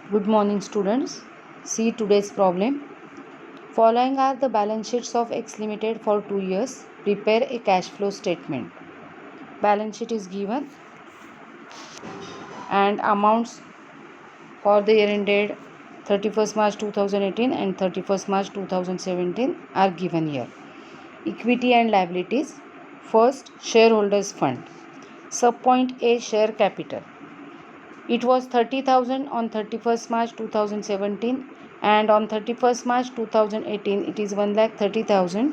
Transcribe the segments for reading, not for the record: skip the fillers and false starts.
Good morning, students. See today's problem. Following are the balance sheets of X Limited for 2 years. Prepare a cash flow statement. Balance sheet is given and amounts for the year ended 31st March 2018 and 31st March 2017 are given here. Equity and liabilities. First, shareholders fund. Subpoint A, share capital. It was 30,000 on 31st March 2017 and on 31st March 2018 it is 1,30,000.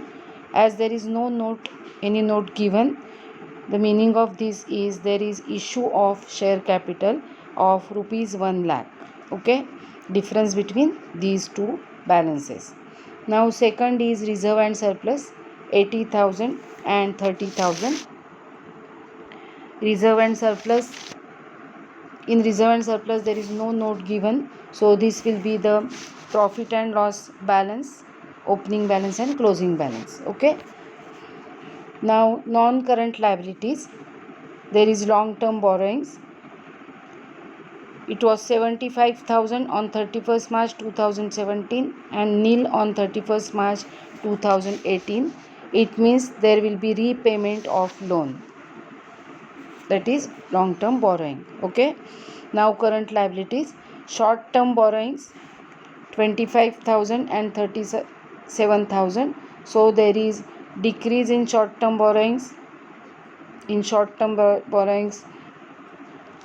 As there is no note, any note given, the meaning of this is there is issue of share capital of rupees 1 lakh. Okay, difference between these two balances. Now second is reserve and surplus, 80,000 and 30,000. Reserve and surplus. In reserve and surplus there is no note given, so this will be the profit and loss balance, opening balance and closing balance. Okay, now non-current liabilities. There is long-term borrowings. It was 75,000 on 31st March 2017 and nil on 31st March 2018. It means there will be repayment of loan, that is long term borrowing. Okay, now current liabilities. Short term borrowings 25,000 and 37,000. So there is decrease in short term borrowings. In short term borrowings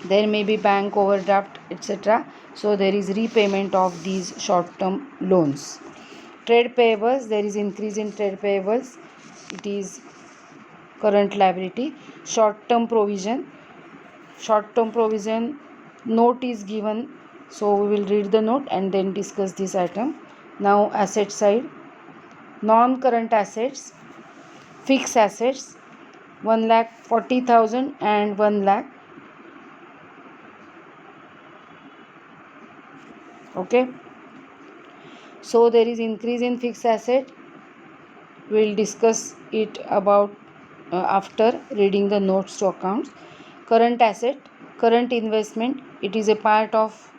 there may be bank overdraft, etc. So there is repayment of these short term loans. Trade payables, there is increase in trade payables. It is current liability. Short term provision. Short term provision note is given, so we will read the note and then discuss this item. Now asset side. Non current assets, fixed assets 1,40,000 and 1 lakh. Okay, so there is increase in fixed asset. We will discuss it about after reading the notes to accounts. Current asset, current investment, it is a part of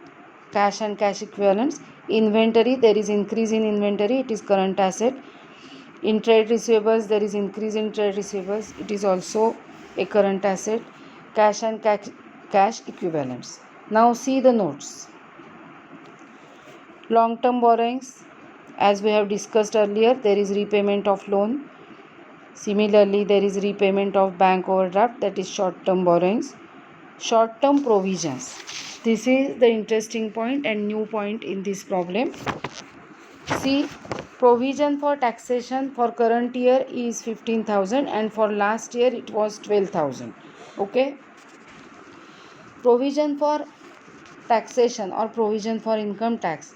cash and cash equivalents. Inventory, there is increase in inventory, it is current asset. In trade receivables, there is increase in trade receivables, it is also a current asset. Cash and cash equivalents. Now see the notes. Long term borrowings, as we have discussed earlier, there is repayment of loan. Similarly, there is repayment of bank overdraft, that is short term borrowings. Short term provisions, this is the interesting point and new point in this problem. See, provision for taxation for current year is 15,000 and for last year it was 12,000. Okay, provision for taxation or provision for income tax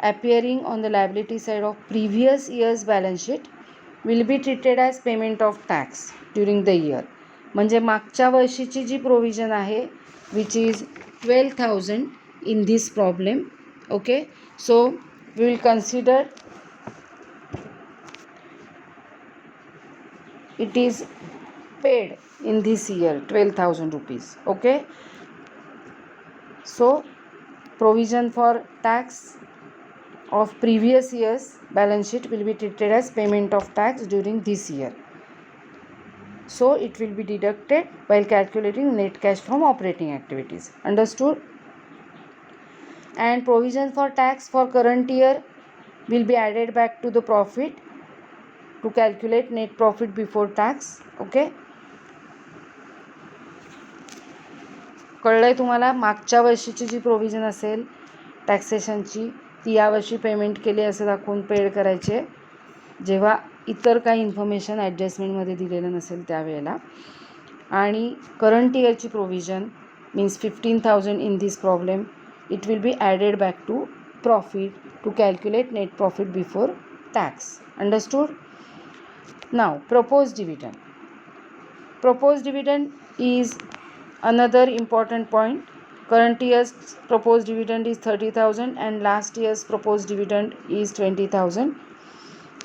appearing on the liability side of previous year's balance sheet will be treated as payment of tax during the year. म्हणजे मागच्या वर्षीची जी provision आहे which is 12,000 in this problem. Okay, so we will consider it is paid in this year 12,000 rupees. Okay, so provision for tax of previous year's balance sheet will be treated as payment of tax during this year. So it will be deducted while calculating net cash from operating activities. Understood? And provision for tax for current year will be added back to the profit to calculate net profit before tax. Okay, कळलंय तुम्हाला? मागच्या वर्षीची जी provision असेल टॅक्सेशनची ती यावर्षी payment केली असं दाखवून paid करायचे, जेव्हा इतर काही इन्फॉर्मेशन ॲडजस्टमेंटमध्ये दिलेलं नसेल त्यावेळेला. आणि करंट इयरची provision means 15,000 in this problem, it will be added back to profit to calculate net profit before tax. Understood? Now propose dividend. Proposed dividend is another important point. Current year's proposed dividend is 30,000 and last year's proposed dividend is 20,000.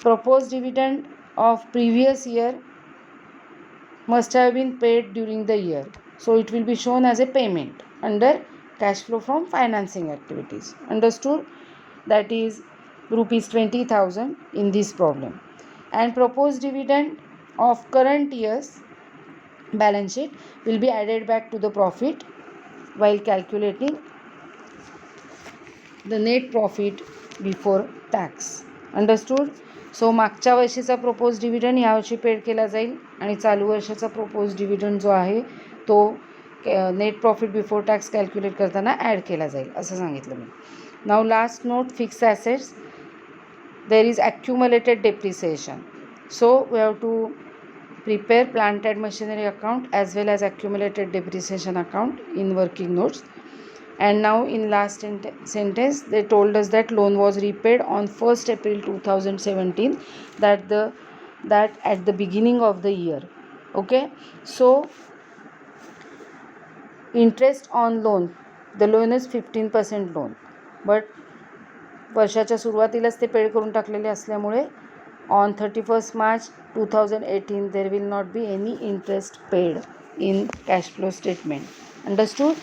Proposed dividend of previous year must have been paid during the year, so it will be shown as a payment under cash flow from financing activities. Understood? That is rupees 20,000 in this problem. And proposed dividend of current year's balance sheet will be added back to the profit while calculating the net profit before tax. Understood. So मागच्या वर्षीचा propose dividend यावर्षी paid केला जाईल आणि चालू वर्षाचा propose dividend जो आहे तो net profit before tax calculate करताना ॲड केला जाईल असं सांगितलं मी. Now last note, fix assets. There is accumulated depreciation. So we have to prepare plant and machinery account as well as accumulated depreciation account in working notes. And now in last sentence they told us that loan was repaid on 1st April 2017, that at the beginning of the year. Okay, so interest on loan, the loan is 15% loan, but वर्षाच्या सुरुवातीलाच ते paid करून टाकलेले असल्यामुळे on 31st March 2018 there will not be any interest paid in cash flow statement. Understood?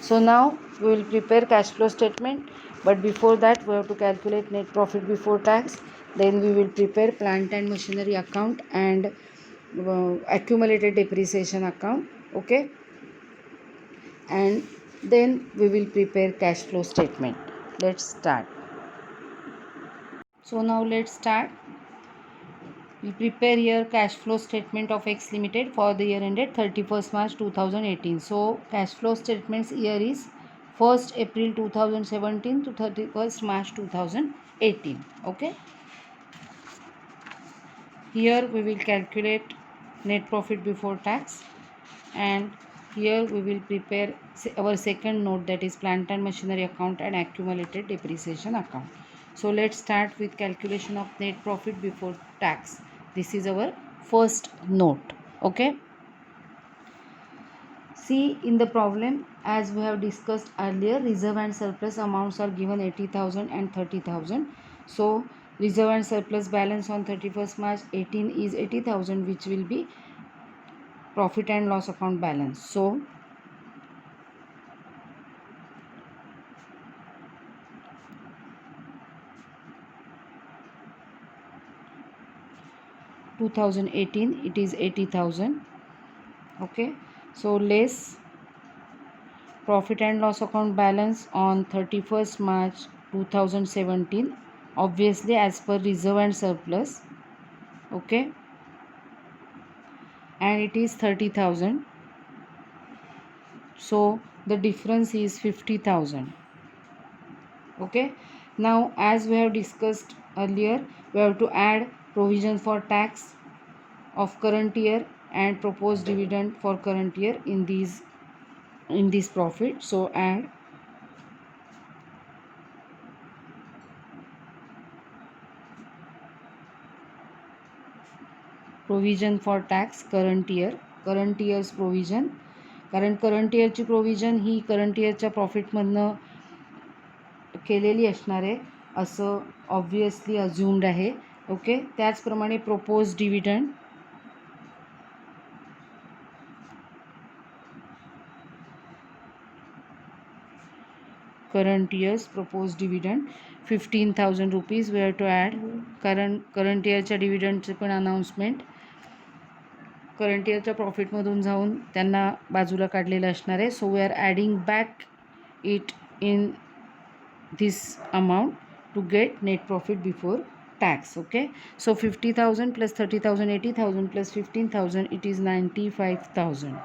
So now we will prepare cash flow statement, but before that we have to calculate net profit before tax. Then we will prepare plant and machinery account and accumulated depreciation account. Okay, and then we will prepare cash flow statement. Let's start. So now let's start. We prepare here cash flow statement of X Limited for the year ended 31st March 2018. So cash flow statements year is 1st April 2017 to 31st March 2018. Okay. Here we will calculate net profit before tax, and here we will prepare our second note, that is plant and machinery account and accumulated depreciation account. So let's start with calculation of net profit before tax. This is our first note. Okay. See, in the problem, as we have discussed earlier, reserve and surplus amounts are given 80,000 and 30,000. So reserve and surplus balance on 31st March 18 is 80,000, which will be profit and loss account balance. So it is 80,000. Okay, so less profit and loss account balance on 31st March 2017, obviously as per reserve and surplus. Okay, and it is 30,000, so the difference is 50,000. Okay, now as we have discussed earlier, we have to add provision for tax of current year and proposed dividend for current year in this profit. So add provision for tax current year's provision, कारण current इयरची provision ही current इयरच्या प्रॉफिटमधनं केलेली असणार आहे असं obviously assumed आहे. Okay, त्याचप्रमाणे propose dividend, current year's proposed dividend 15,000 rupees we have to add. current yearच्या डिव्हिडंडचे पण announcement current इयरच्या प्रॉफिटमधून जाऊन त्यांना बाजूला काढलेलं असणार आहे. So we are adding back it in this amount to get net profit before tax. Okay, so 50,000 plus 30,000 80,000 plus 15,000 it is 95,000.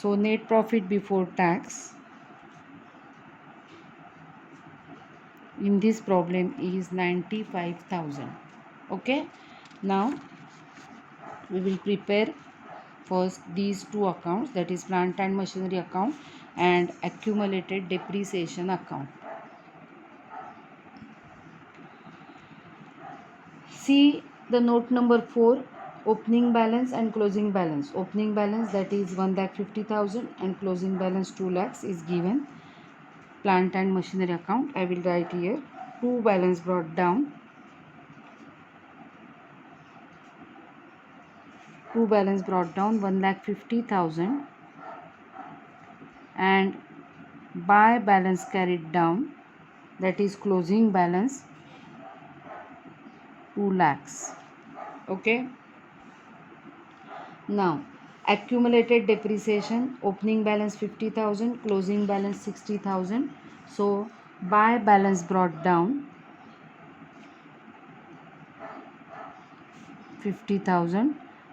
So net profit before tax in this problem is 95,000. Okay, now we will prepare first these two accounts, that is plant and machinery account and accumulated depreciation account. See the note number 4, opening balance and closing balance. Opening balance, that is 1,50,000 and closing balance 2 lakhs is given. Plant and machinery account, I will write here 2 balance brought down. 1,50,000 and by balance carried down, that is closing balance 2 lakhs. Okay, now accumulated depreciation, opening balance 50,000, closing balance 60,000. So by balance brought down 50,000.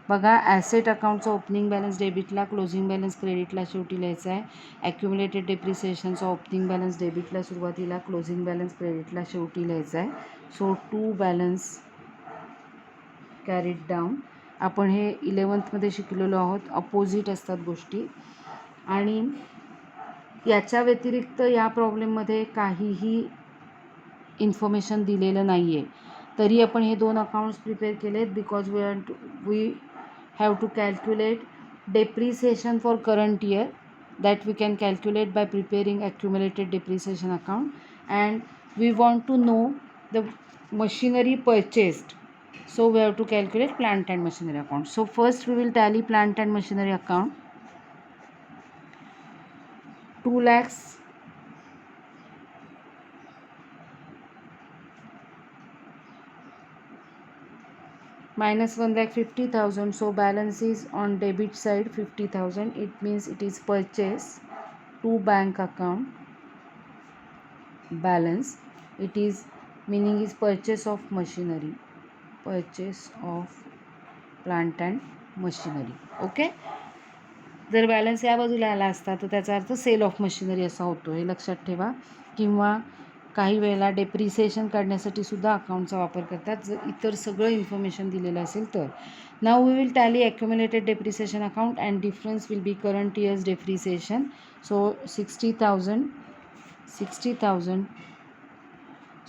बघा, asset अकाउंटचा opening balance डेबिटला, closing balance क्रेडिटला शेवटी लिहायचा आहे. ॲक्युमुलेटेड डेप्रिसिएशनचा opening balance डेबिटला सुरुवातीला, closing balance क्रेडिटला शेवटी लिहायचा आहे. सो टू बॅलन्स कॅरीड डाऊन. आपण हे 11th शिकलेलो आहोत. अपोजिट असतात गोष्टी. आणि याच्या व्यतिरिक्त या प्रॉब्लेममध्ये काहीही इन्फॉर्मेशन दिलेलं नाही आहे. तरी आपण हे 2 अकाउंट्स प्रिपेअर केलेत because we have to calculate depreciation for current year, that we can calculate by preparing accumulated depreciation account, and we want to know the machinery purchased, so we have to calculate plant and machinery account. So first we will tally plant and machinery account. 2 lakhs minus 1,50,000, so balance is on debit side 50,000. It means it is purchase to bank account balance. It is meaning is purchase of machinery, purchase of plant and machinery. Okay, जर balance या बाजूला आला असता तर त्याचा अर्थ cell of machinery असा होतो, हे लक्षात ठेवा. किंवा काही वेळेला डेप्रिसिएशन काढण्यासाठी सुद्धा अकाउंटचा वापर करतात जर इतर सगळं इन्फॉर्मेशन दिलेलं असेल तर. Now we will tally accumulated depreciation account and difference will be current years depreciation. So 60,000.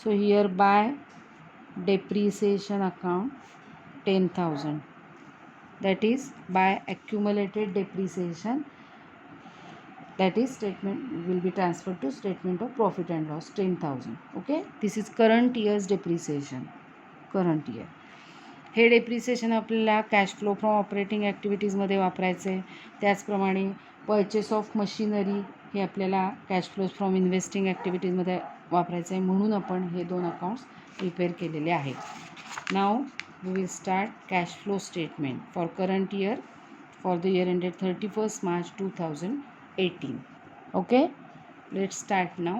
So here by depreciation account 10,000, that is by accumulated depreciation, that is statement will be transferred to statement of profit and loss 10,000. Okay, this is current year's depreciation, current year. Hey depreciation आपल्याला cash flow from operating ॲक्टिव्हिटीजमध्ये वापरायचं आहे. त्याचप्रमाणे purchase of machinery हे आपल्याला cash flows from investing ॲक्टिव्हिटीजमध्ये वापरायचं आहे, म्हणून आपण हे 2 अकाउंट्स प्रिपेअर केलेले आहेत. नाव we will start cash flow statement for current year for the year ended 31st March 2018. Okay, let's start now.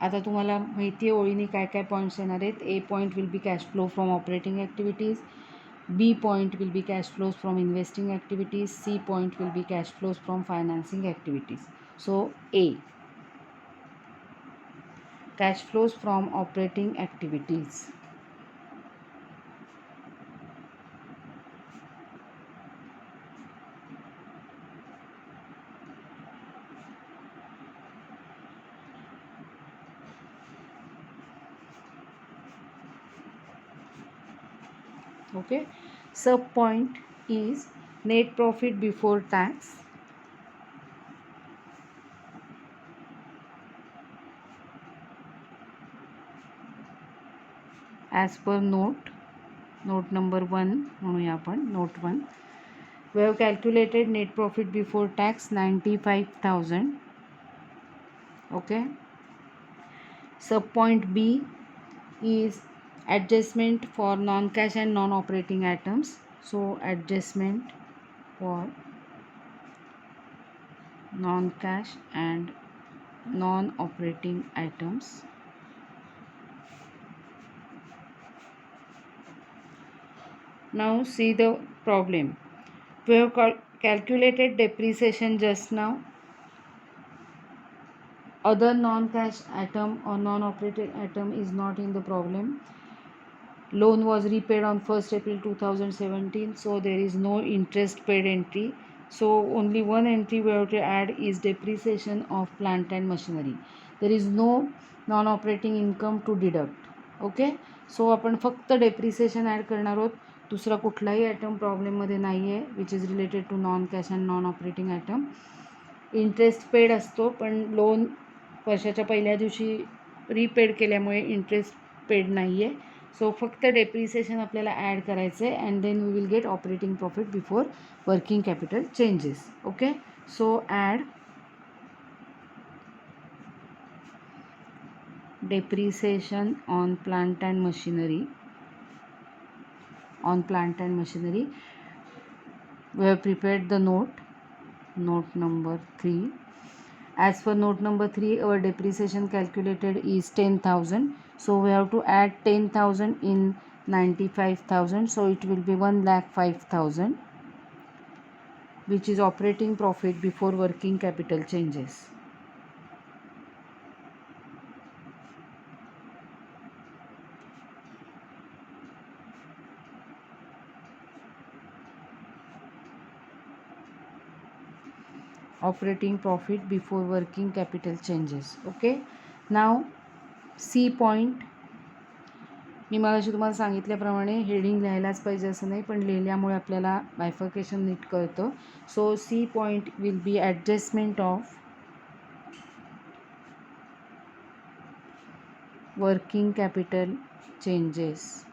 आता तुम्हाला माहिती आहे ओळीने काय काय पॉईंट्स येणार आहेत. A point will be cash flow from operating activities, B point will be cash flows from investing activities, C point will be cash flows from financing activities. So A, cash flows from operating activities. Okay, sub point is net profit before tax. As per note number 1 म्हणूया आपण, note 1. We have calculated net profit before tax 95,000. Okay, sub point B is adjustment for non-cash and non-operating items. So adjustment for non-cash and non-operating items. Now see the problem. We have calculated depreciation just now. Other non-cash item or non-operating item is not in the problem. Loan was repaid on 1st April 2017, so there is no interest paid entry. So only one entry we have to add is depreciation of plant and machinery. There is no non-operating income to deduct. Okay, so आपण फक्त depreciation add करणार आहोत. दुसरा कुठलाही item प्रॉब्लेममध्ये नाही आहे which is related to non cash and non operating item. Interest paid असतो, पण लोन वर्षाच्या पहिल्या दिवशी रीपेड केल्यामुळे इंटरेस्ट पेड नाही आहे. सो फक्त डेप्रिसिएशन आपल्याला ॲड करायचं आहे and then we will get operating profit before working capital changes. Okay, so add depreciation on plant and machinery. We have prepared the note number 3. As for note number 3, our depreciation calculated is 10,000. So we have to add 10,000 in 95,000. So it will be 1,05,000, which is operating profit before working capital changes. Operating profit before working capital changes. Okay. Now C point. मी मगाशी तुम्हाला सांगितल्याप्रमाणे heading लिहायलाच पाहिजे असं नाही, पण लिहिल्यामुळे आपल्याला bifurcation नीट कळतं. So C point will be adjustment of working capital changes.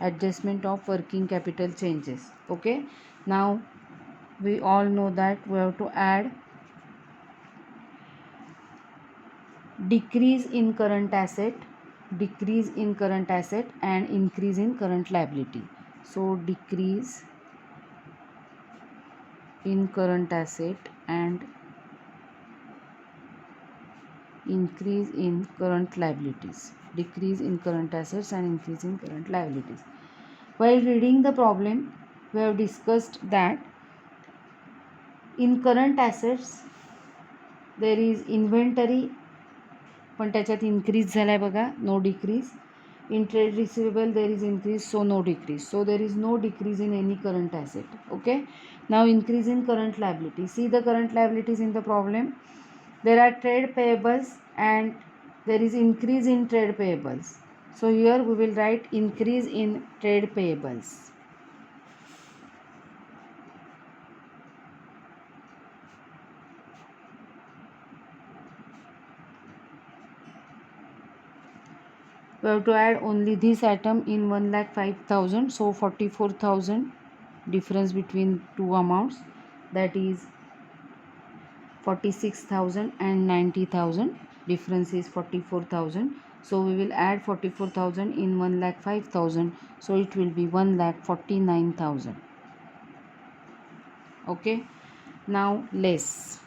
Adjustment of working capital changes. Okay. Now we all know that we have to add decrease in current asset and increase in current liability. So decrease in current asset and increase in current liabilities. Decrease in current assets and increase in current liabilities. While reading the problem, we have discussed that in current assets there is inventory, पण त्याच्यात increase झाला आहे बघा, no decrease. In trade receivable there is increase, so no decrease. So there is no decrease in any current asset. Okay. Now increase in current liability. See the current liabilities in the problem. There are trade payables and there is increase in trade payables. So here we will write increase in trade payables. We have to add only this item in 1,05,000. So 44,000 difference between two amounts, that is 46,000 and 90,000. Difference is 44,000. So we will add 44,000 in 1,05,000. So it will be 1,49,000. Okay. Now less.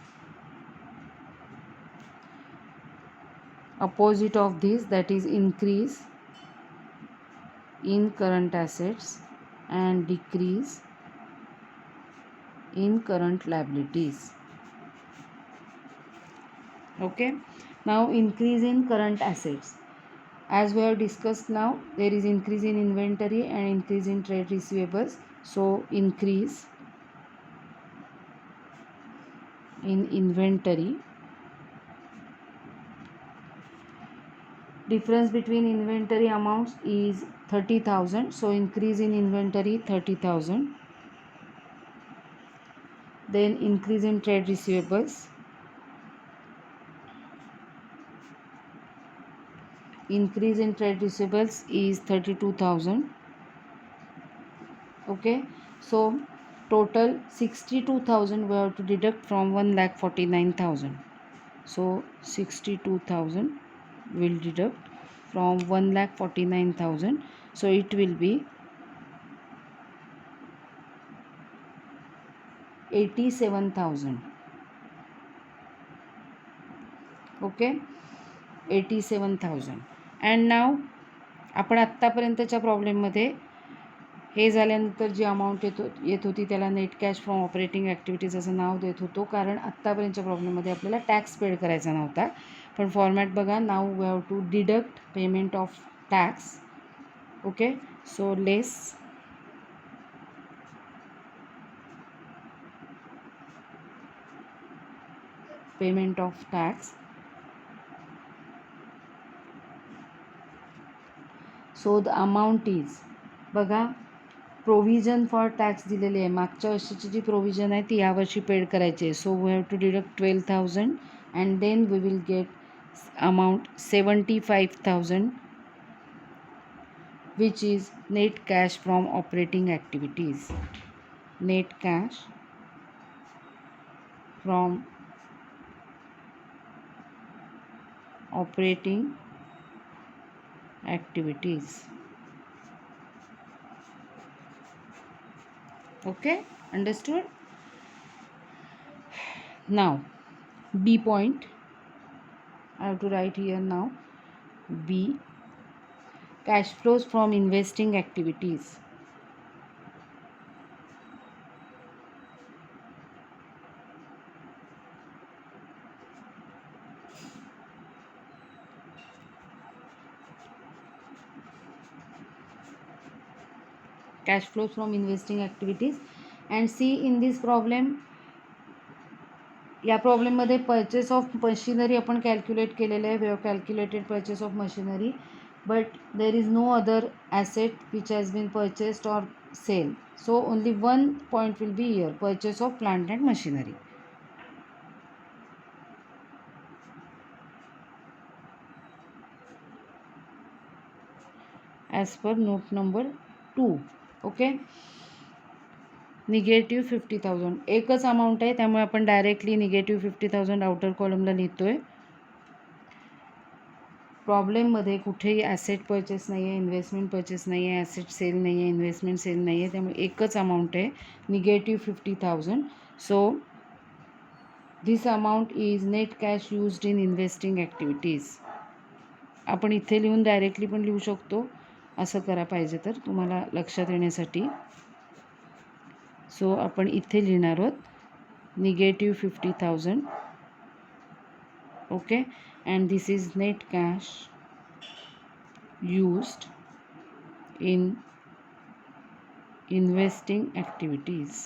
Opposite of this, that is increase in current assets and decrease in current liabilities. Okay. Now increase in current assets. As we have discussed now, there is increase in inventory and increase in trade receivables. So increase in inventory. Difference between inventory amounts is 30,000. So increase in inventory 30,000. Then increase in trade receivables. Increase in trade receivables is 32,000. Okay. So total 62,000 we have to deduct from 1,49,000. So 62,000 will deduct from 1,49,000. So it will be 87,000. Okay. 87,000. And now आपण आत्तापर्यंतच्या प्रॉब्लेममध्ये हे झाल्यानंतर जी amount येत होती त्याला net cash from operating activities असं नाव देत होतो, कारण आत्तापर्यंतच्या प्रॉब्लेममध्ये आपल्याला टॅक्स पेड करायचा नव्हता. पण फॉर्मॅट बघा, now we have to deduct payment of tax. Okay. So less payment of tax. So the amount is, बघा प्रोव्हिजन फॉर टॅक्स दिलेली आहे, मागच्या वर्षीची जी प्रोव्हिजन आहे ती यावर्षी पेड करायची आहे. So we have to deduct 12,000 and then we will get amount 75,000 which is net cash from operating activities. Net cash from operating activities. Okay, understood? Now B point, I have to write here now. B, cash flows from investing activities. Cash flows from investing activities. And see, in this problem, या प्रॉब्लेममध्ये purchase of machinery आपण calculate केलेलं आहे. We have calculated purchase of machinery, but there is no other asset which has been purchased or sale. So only one point will be here, purchase of plant and machinery. As per note number 2. Okay. Negative 50,000 एकच amount आहे, त्यामुळे आपण directly negative 50,000 outer कॉलमला लिहितो आहे. प्रॉब्लेममध्ये कुठेही asset purchase नाही आहे, investment purchase नाही आहे, ॲसेट सेल नाही आहे, इन्व्हेस्टमेंट सेल नाही आहे, त्यामुळे एकच अमाऊंट आहे, negative 50,000. So this amount is net cash used in investing activities. आपण इथे लिहून डायरेक्टली पण लिहू शकतो, असं करा पाहिजे तर तुम्हाला लक्षात येण्यासाठी. सो आपण इथे लिहिणार आहोत negative 50,000. Okay. and this is net cash used in investing activities.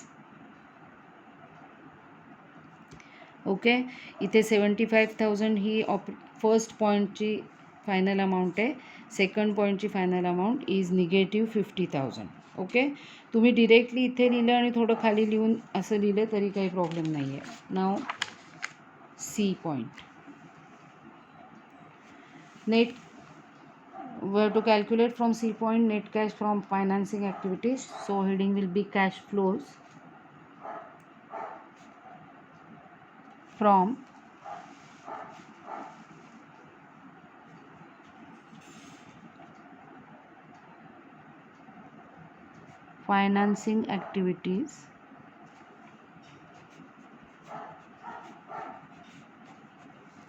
Okay. इथे 75,000 ही फर्स्ट पॉईंटची फायनल अमाऊंट आहे. सेकंड पॉईंटची final amount is negative 50,000. Okay. तुम्ही डिरेक्टली इथे लिहिलं आणि थोडं खाली लिहून असं लिहिलं तरी काही प्रॉब्लेम नाही आहे. नाव सी point. Net, we have to calculate from C point net cash from financing activities. So heading will be cash flows from financing activities.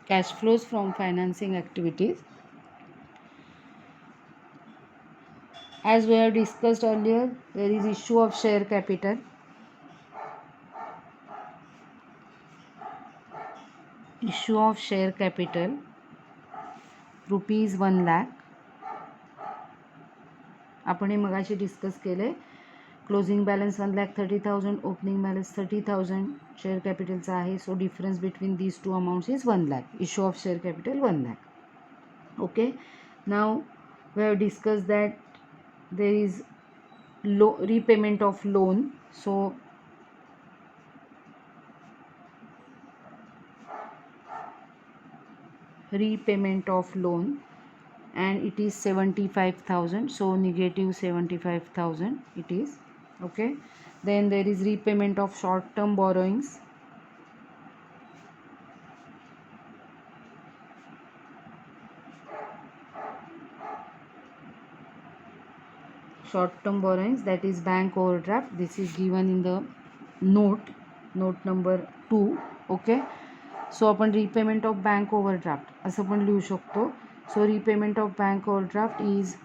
Cash flows from financing activities. As we have discussed earlier, there is issue of share capital. Issue of share capital rupees 1 lakh. आपण हे मगाशी discuss केले. Closing balance 1,30,000, opening balance 30,000 share कॅपिटलचा आहे. So difference between these two amounts is 1 lakh. Issue of share capital 1 lakh. Okay. Now we have discuss that there is repayment of loan. So repayment of loan, and it is 75,000. So negative 75,000 it is. Okay. Then there is repayment of short term borrowings. Short term borrowings, that is bank overdraft. This is given in the note number 2. Okay. So आपण repayment of bank overdraft असं पण लिहू शकतो. So repayment of bank overdraft is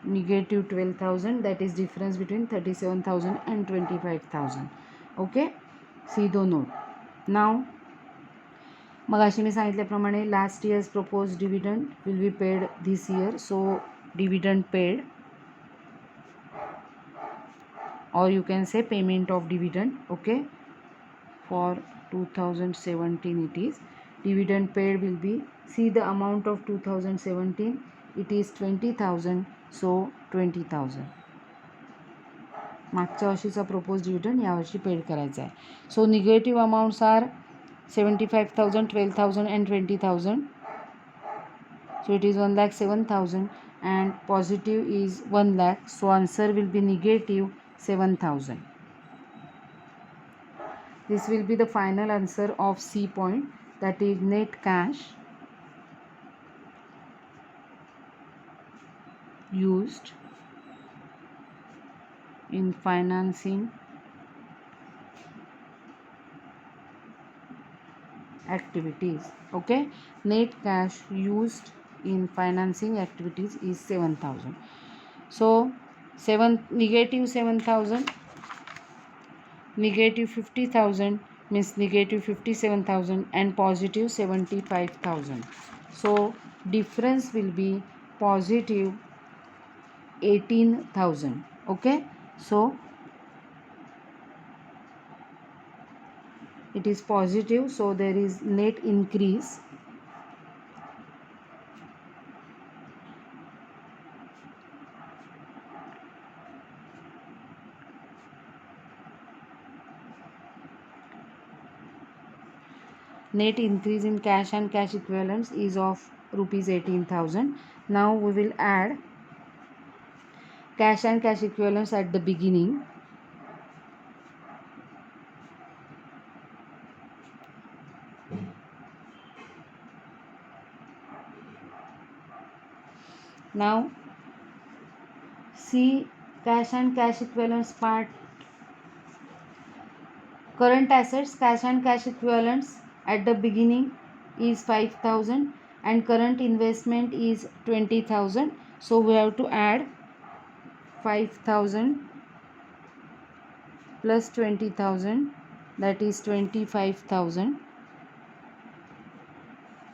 negative 12,000. That is difference between 37,000 and 25,000. Okay. See do note. Now मगाशी मी सांगितल्याप्रमाणे last years propose dividend will be paid this year. So dividend paid, or you can say payment of dividend. Okay. For 2017 it is. Dividend paid will be, see the amount of 2017, it is 20,000. So 20,000 मागच्या वर्षीचा propose dividend यावर्षी paid करायचा आहे. So negative amounts are 75,000, 12,000 and 20,000. So it is 1,07,000 and positive is 1 lakh. So answer will be negative 7,000. This will be the final answer of C point. that is net cash used in financing activities. Okay, net cash used in financing activities is 7,000. So negative 7,000, negative 50,000 means negative 57,000 and positive 75,000. So difference will be positive 18,000. Okay, so it is positive, so there is net increase. Net increase in cash and cash equivalents is of rupees 18,000. Now we will add cash and cash equivalents at the beginning. Now see cash and cash equivalents part. Current assets, cash and cash equivalents at the beginning is 5,000 and current investment is 20,000. So we have to add 5,000 plus 20,000, that is 25,000.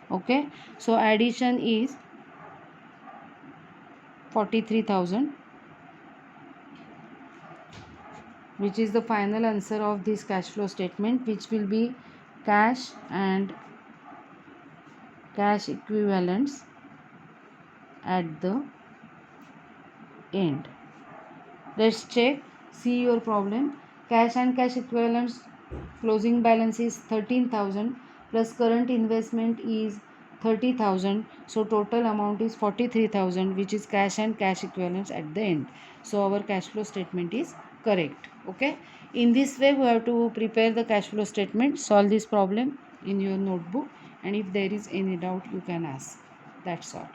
Okay, so addition is 43,000, which is the final answer of this cash flow statement, which will be cash and cash equivalents at the end. Let's check. See your problem. Cash and cash equivalents closing balance is 13,000 plus current investment is 30,000. So total amount is 43,000, which is cash and cash equivalents at the end. So our cash flow statement is correct. Okay. In this way we have to prepare the cash flow statement. Solve this problem in your notebook, and if there is any doubt you can ask. That's all.